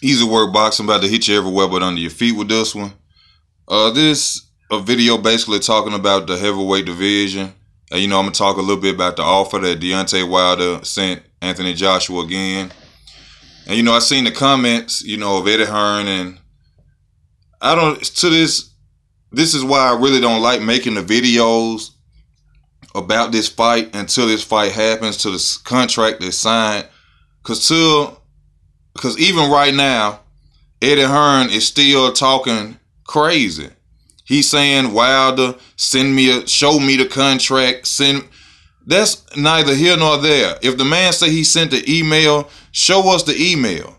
Easy work boxing, about to hit you everywhere but under your feet with this one. This a video basically talking about the heavyweight division. And, I'm going to talk a little bit about the offer that Deontay Wilder sent Anthony Joshua again. And, I seen the comments, of Eddie Hearn, and this is why I really don't like making the videos about this fight until this fight happens, to this contract is signed. Because even right now, Eddie Hearn is still talking crazy. He's saying, Wilder, show me the contract. That's neither here nor there. If the man say he sent the email, show us the email.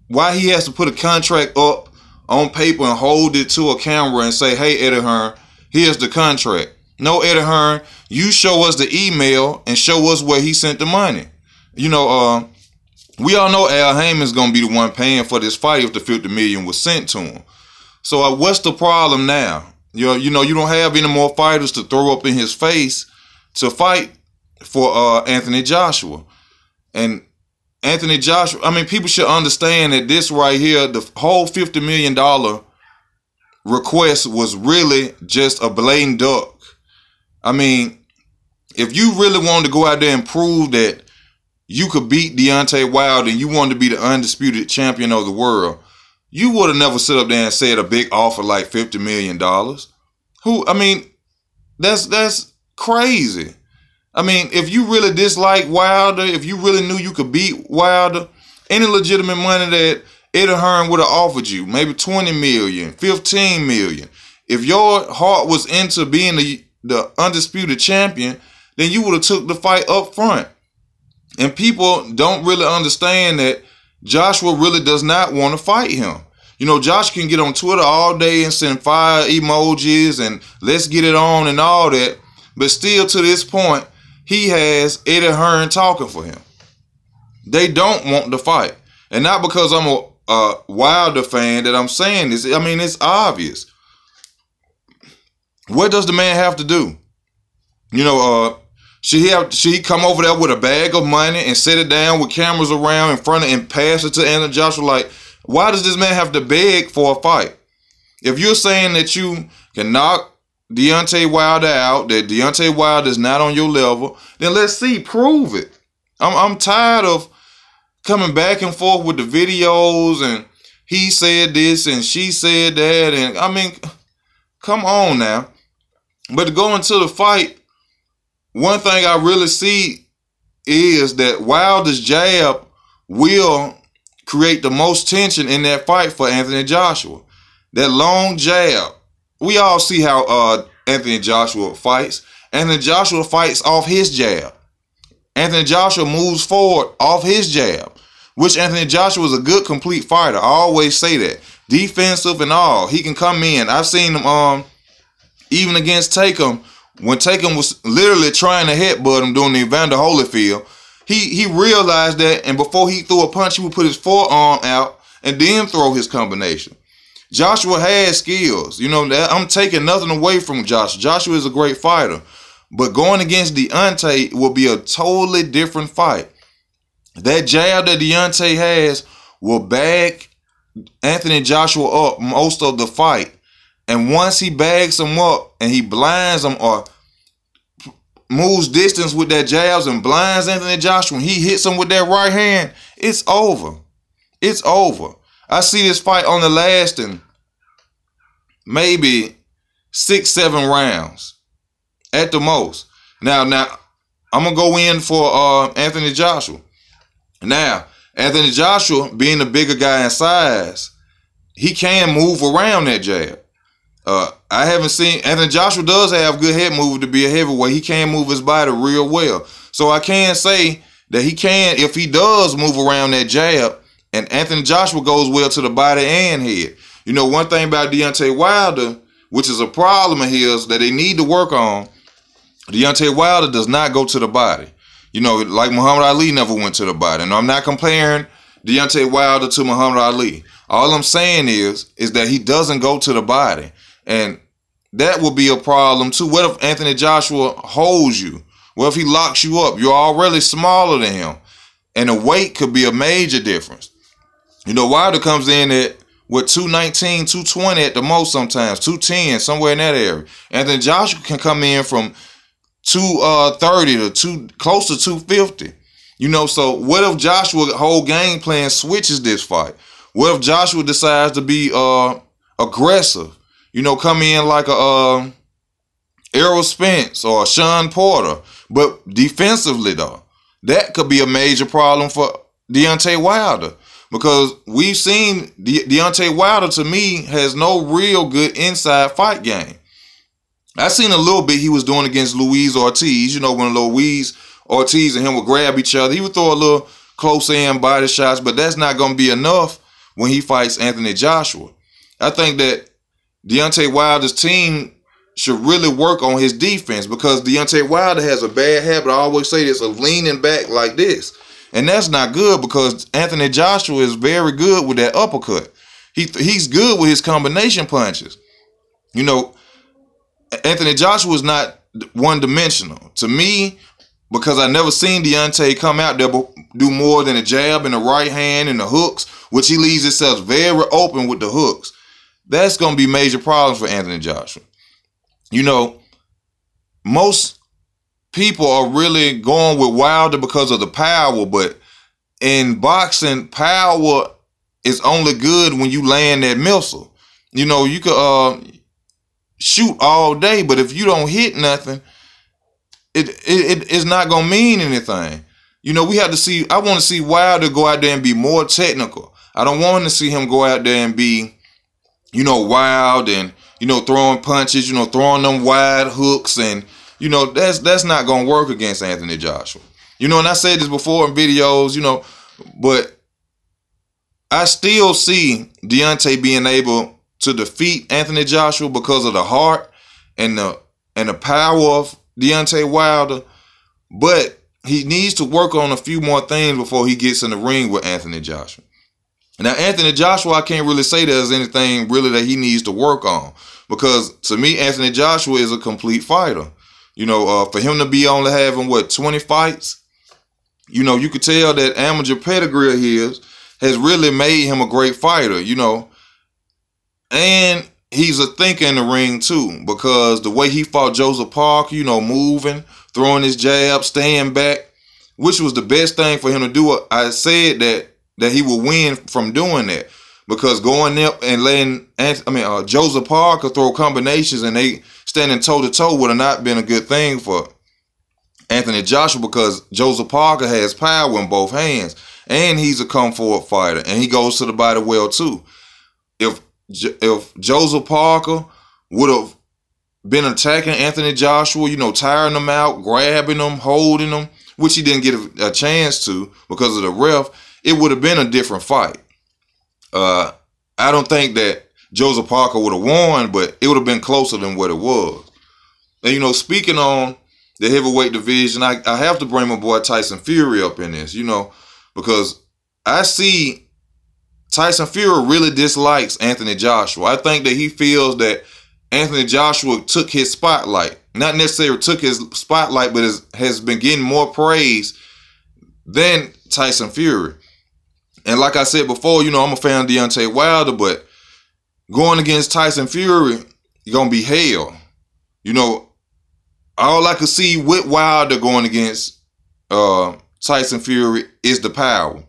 Why he has to put a contract up on paper and hold it to a camera and say, hey, Eddie Hearn, here's the contract. No, Eddie Hearn, you show us the email and show us where he sent the money. We all know Al Heyman's going to be the one paying for this fight if the $50 million was sent to him. So what's the problem now? You don't have any more fighters to throw up in his face to fight for Anthony Joshua. And Anthony Joshua, people should understand that this right here, the whole $50 million request was really just a blatant duck. If you really wanted to go out there and prove that you could beat Deontay Wilder and you wanted to be the undisputed champion of the world, you would have never sit up there and said a big offer like $50 million. That's crazy. If you really dislike Wilder, if you really knew you could beat Wilder, any legitimate money that Eddie Hearn would have offered you, maybe $20 million, $15 million, if your heart was into being the undisputed champion, then you would have took the fight up front. And people don't really understand that Joshua really does not want to fight him. Josh can get on Twitter all day and send fire emojis and let's get it on and all that. But still, to this point, he has Eddie Hearn talking for him. They don't want to fight. And not because I'm a Wilder fan that I'm saying this. It's obvious. What does the man have to do? Should he come over there with a bag of money and sit it down with cameras around in front of and pass it to Anthony Joshua? Like, why does this man have to beg for a fight? If you're saying that you can knock Deontay Wilder out, that Deontay Wilder is not on your level, then let's see, prove it. I'm tired of coming back and forth with the videos and he said this and she said that, and come on now. But to go into the fight, one thing I really see is that Wilder's jab will create the most tension in that fight for Anthony Joshua. That long jab. We all see how Anthony Joshua fights. Anthony Joshua fights off his jab. Anthony Joshua moves forward off his jab, which Anthony Joshua is a good, complete fighter. I always say that. Defensive and all. He can come in. I've seen him even against Tatum. When Tatum was literally trying to headbutt him during the Evander Holyfield, he realized that, and before he threw a punch, he would put his forearm out and then throw his combination. Joshua has skills. I'm taking nothing away from Joshua. Joshua is a great fighter. But going against Deontay will be a totally different fight. That jab that Deontay has will bag Anthony Joshua up most of the fight. And once he bags him up and he blinds him or moves distance with that jabs and blinds Anthony Joshua, when he hits him with that right hand, it's over. It's over. I see this fight only lasting maybe 6-7 rounds at the most. Now I'm going to go in for Anthony Joshua. Now, Anthony Joshua, being the bigger guy in size, he can move around that jab. I haven't seen, Anthony Joshua does have good head movement to be a heavyweight. He can move his body real well. So I can say that he can, if he does move around that jab, and Anthony Joshua goes well to the body and head. One thing about Deontay Wilder, which is a problem of his that they need to work on, Deontay Wilder does not go to the body. Like Muhammad Ali never went to the body. And I'm not comparing Deontay Wilder to Muhammad Ali. All I'm saying is that he doesn't go to the body. And that will be a problem too. What if Anthony Joshua holds you? What if he locks you up? You're already smaller than him. And the weight could be a major difference. You know, Wilder comes in at what 219, 220 at the most sometimes, 210, somewhere in that area. Anthony Joshua can come in from 230 to close to 250. You know, so what if Joshua's whole game plan switches this fight? What if Joshua decides to be aggressive? You know, come in like a Errol Spence or Sean Porter, but defensively though, that could be a major problem for Deontay Wilder, because we've seen Deontay Wilder, to me, has no real good inside fight game. I seen a little bit he was doing against Luis Ortiz. You know, when Luis Ortiz and him would grab each other, he would throw a little close-in body shots, but that's not going to be enough when he fights Anthony Joshua. I think that Deontay Wilder's team should really work on his defense, because Deontay Wilder has a bad habit, I always say this, of leaning back like this. And that's not good, because Anthony Joshua is very good with that uppercut. He's good with his combination punches. You know, Anthony Joshua is not one-dimensional. To me, because I never seen Deontay come out there do more than a jab and a right hand and the hooks, which he leaves himself very open with the hooks. That's going to be major problems for Anthony Joshua. You know, most people are really going with Wilder because of the power, but in boxing, power is only good when you land that missile. You know, you could shoot all day, but if you don't hit nothing, it's not gonna mean anything. You know, we have to see. I want to see Wilder go out there and be more technical. I don't want to see him go out there and be, you know, wild and, you know, throwing punches, you know, throwing them wide hooks, and, you know, that's not gonna work against Anthony Joshua. You know, and I said this before in videos, you know, but I still see Deontay being able to defeat Anthony Joshua because of the heart and the power of Deontay Wilder, but he needs to work on a few more things before he gets in the ring with Anthony Joshua. Now, Anthony Joshua, I can't really say there's anything really that he needs to work on, because to me, Anthony Joshua is a complete fighter. You know, for him to be only having, 20 fights, you know, you could tell that amateur pedigree of his has really made him a great fighter, you know. And he's a thinker in the ring too, because the way he fought Joseph Parker, you know, moving, throwing his jab, staying back, which was the best thing for him to do. I said that he would win from doing that, because going up and letting Joseph Parker throw combinations and they standing toe-to-toe would have not been a good thing for Anthony Joshua, because Joseph Parker has power in both hands, and he's a come-forward fighter, and he goes to the body well too. If Joseph Parker would have been attacking Anthony Joshua, you know, tiring him out, grabbing him, holding him, which he didn't get a chance to because of the ref, it would have been a different fight. I don't think that Joseph Parker would have won, but it would have been closer than what it was. And, you know, speaking on the heavyweight division, I have to bring my boy Tyson Fury up in this, you know, because I see Tyson Fury really dislikes Anthony Joshua. I think that he feels that Anthony Joshua took his spotlight. Not necessarily took his spotlight, but has been getting more praise than Tyson Fury. And like I said before, you know, I'm a fan of Deontay Wilder, but going against Tyson Fury, you're going to be hell. You know, all I could see with Wilder going against Tyson Fury is the power.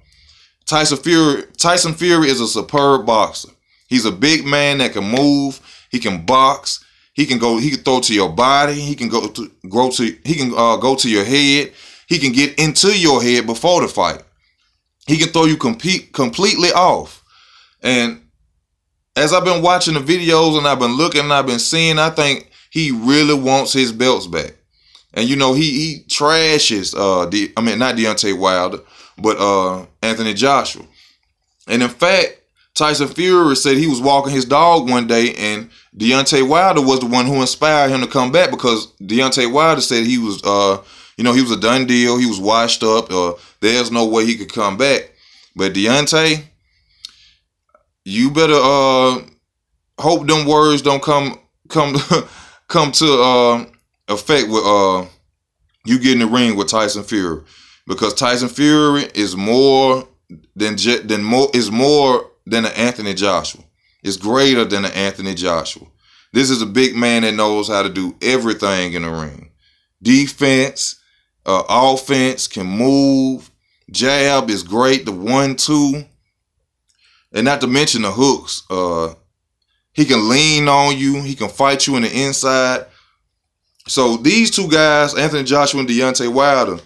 Tyson Fury is a superb boxer. He's a big man that can move. He can box. He can throw to your body. He can go to your head. He can get into your head before the fight. He can throw you completely off. And as I've been watching the videos and I've been looking and I've been seeing, I think he really wants his belts back. And, you know, he trashes, not Deontay Wilder, but Anthony Joshua. And in fact, Tyson Fury said he was walking his dog one day and Deontay Wilder was the one who inspired him to come back, because Deontay Wilder said he was, he was a done deal. He was washed up. There's no way he could come back. But Deontay, you better hope them words don't come to effect with you getting in the ring with Tyson Fury, because Tyson Fury is more is more than an Anthony Joshua. It's greater than an Anthony Joshua. This is a big man that knows how to do everything in the ring. Defense, offense, can move. Jab is great. The 1-2. And not to mention the hooks. He can lean on you. He can fight you in the inside. So these two guys, Anthony Joshua and Deontay Wilder,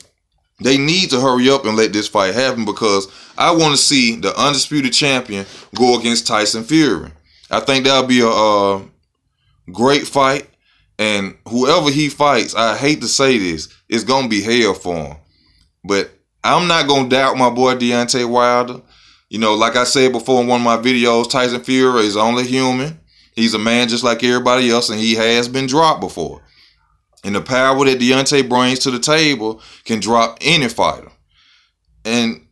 they need to hurry up and let this fight happen, because I want to see the undisputed champion go against Tyson Fury. I think that'll be a great fight. And whoever he fights, I hate to say this, it's going to be hell for him. But I'm not going to doubt my boy Deontay Wilder. You know, like I said before in one of my videos, Tyson Fury is only human. He's a man just like everybody else, and he has been dropped before. And the power that Deontay brings to the table can drop any fighter. And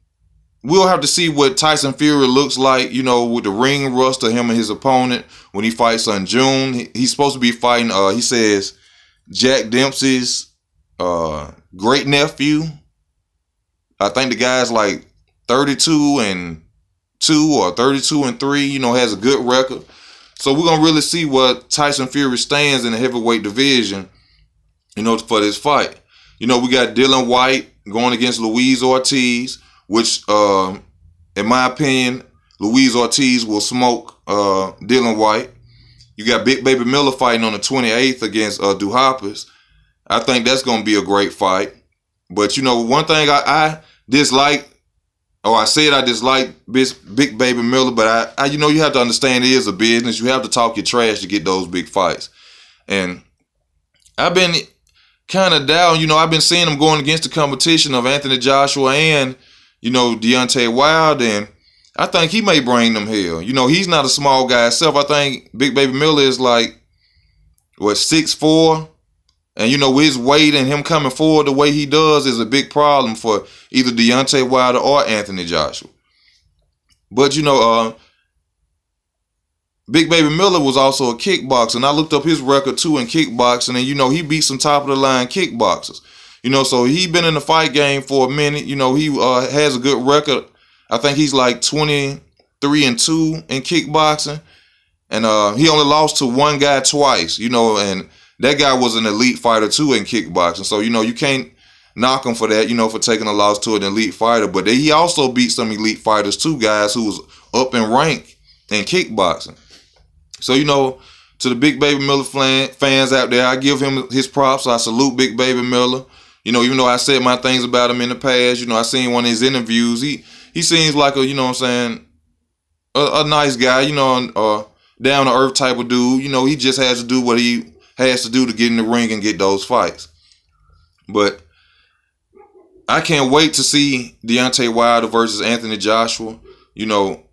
we'll have to see what Tyson Fury looks like, you know, with the ring rust of him and his opponent when he fights in June. He's supposed to be fighting, he says, Jack Dempsey's great nephew. I think the guy's like 32-2 or 32-3, you know, has a good record. So we're going to really see what Tyson Fury stands in the heavyweight division, you know, for this fight. You know, we got Dylan White going against Luis Ortiz, which, in my opinion, Luis Ortiz will smoke Dylan White. You got Bigbaby Miller fighting on the 28th against Duhaupas. I think that's going to be a great fight. But, you know, one thing I dislike, or I said I dislike Bigbaby Miller, but I you know, you have to understand it is a business. You have to talk your trash to get those big fights. And I've been kind of down. You know, I've been seeing him going against the competition of Anthony Joshua and, you know, Deontay Wilder, and I think he may bring them hell. You know, he's not a small guy himself. I think Bigbaby Miller is like, what, 6'4"? And, you know, with his weight and him coming forward the way he does is a big problem for either Deontay Wilder or Anthony Joshua. But, you know, Bigbaby Miller was also a kickboxer, and I looked up his record, too, in kickboxing, and, you know, he beat some top-of-the-line kickboxers. You know, so he been in the fight game for a minute. You know, he has a good record. I think he's like 23-2 in kickboxing. And he only lost to one guy twice, you know, and that guy was an elite fighter too in kickboxing. So, you know, you can't knock him for that, you know, for taking a loss to an elite fighter. But he also beat some elite fighters too, guys who was up in rank in kickboxing. So, you know, to the Bigbaby Miller fans out there, I give him his props. I salute Bigbaby Miller. You know, even though I said my things about him in the past, you know, I seen one of his interviews. He seems like a, you know what I'm saying, a nice guy, you know, down to earth type of dude. You know, he just has to do what he has to do to get in the ring and get those fights. But I can't wait to see Deontay Wilder versus Anthony Joshua. You know,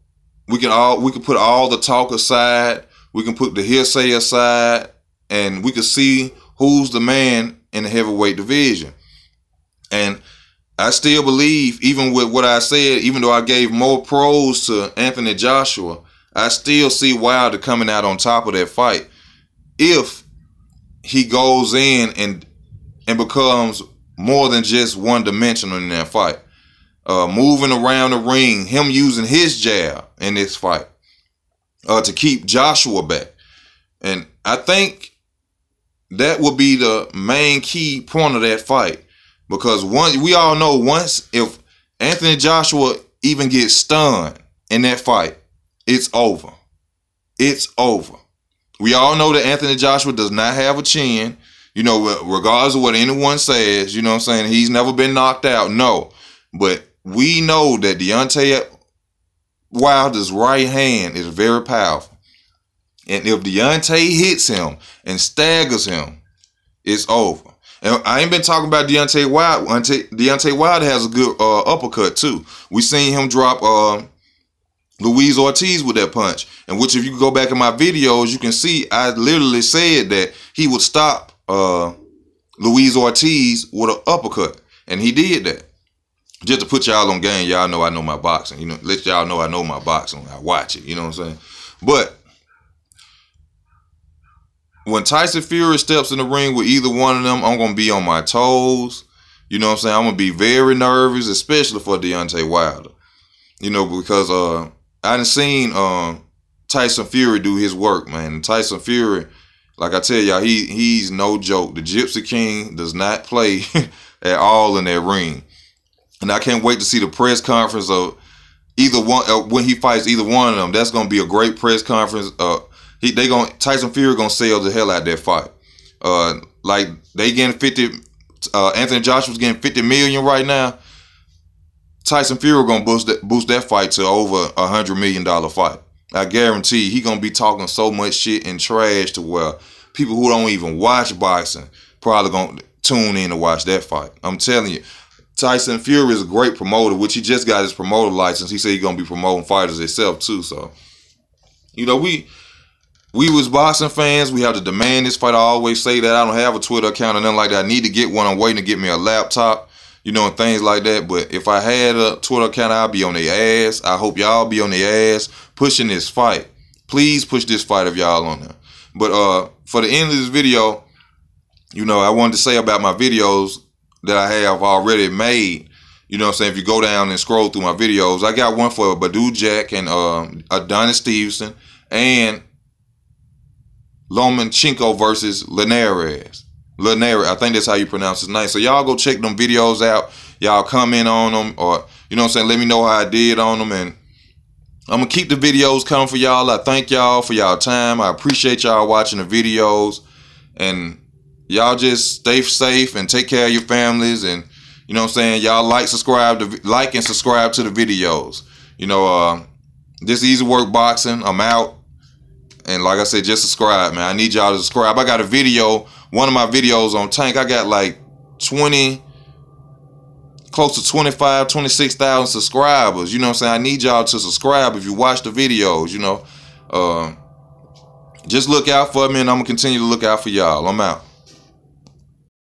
we can put all the talk aside. We can put the hearsay aside, and we can see who's the man in the heavyweight division. And I still believe, even with what I said, even though I gave more pros to Anthony Joshua, I still see Wilder coming out on top of that fight if he goes in and becomes more than just one-dimensional in that fight. Moving around the ring, him using his jab in this fight to keep Joshua back. And I think that will be the main key point of that fight. Because we all know once if Anthony Joshua even gets stunned in that fight, it's over. It's over. We all know that Anthony Joshua does not have a chin. You know, regardless of what anyone says, you know what I'm saying, he's never been knocked out. No. But we know that Deontay Wilder's right hand is very powerful. And if Deontay hits him and staggers him, it's over. And I ain't been talking about Deontay Wilder. Deontay Wilder has a good uppercut too. We seen him drop Luis Ortiz with that punch. And which, if you go back in my videos, you can see I literally said that he would stop Luis Ortiz with an uppercut. And he did that. Just to put y'all on game, y'all know I know my boxing. You know, let y'all know I know my boxing. I watch it, you know what I'm saying? But when Tyson Fury steps in the ring with either one of them, I'm going to be on my toes. You know what I'm saying? I'm going to be very nervous, especially for Deontay Wilder. You know, because I done seen Tyson Fury do his work, man. And Tyson Fury, like I tell y'all, he's no joke. The Gypsy King does not play at all in that ring. And I can't wait to see the press conference of either one when he fights either one of them. That's gonna be a great press conference. Tyson Fury gonna sell the hell out of that fight. Like they getting 50. Anthony Joshua's getting 50 million right now. Tyson Fury gonna boost that fight to over $100 million fight. I guarantee he gonna be talking so much shit and trash to where people who don't even watch boxing probably gonna tune in to watch that fight. I'm telling you, Tyson Fury is a great promoter, which he just got his promoter license. He said he's gonna be promoting fighters himself too. So, you know, we was boxing fans. We have to demand this fight. I always say that. I don't have a Twitter account or nothing like that. I need to get one. I'm waiting to get me a laptop, you know, and things like that. But if I had a Twitter account, I'll be on their ass. I hope y'all be on their ass pushing this fight. Please push this fight if y'all on there. But for the end of this video, you know, I wanted to say about my videos that I have already made. You know what I'm saying? If you go down and scroll through my videos, I got one for Badu Jack and Adonis Stevenson and Lomachenko versus Linares. I think that's how you pronounce his name. So y'all go check them videos out. Y'all comment on them, or you know what I'm saying, let me know how I did on them, and I'm gonna keep the videos coming for y'all. I thank y'all for y'all time. I appreciate y'all watching the videos, and y'all just stay safe and take care of your families, and you know what I'm saying, y'all like and subscribe to the videos. You know, this Easy Work Boxing. I'm out. And like I said, just subscribe, man. I need y'all to subscribe. I got a video, one of my videos on Tank. I got like close to 25, 26,000 subscribers. You know what I'm saying? I need y'all to subscribe if you watch the videos, you know. Just look out for me, and I'm going to continue to look out for y'all. I'm out.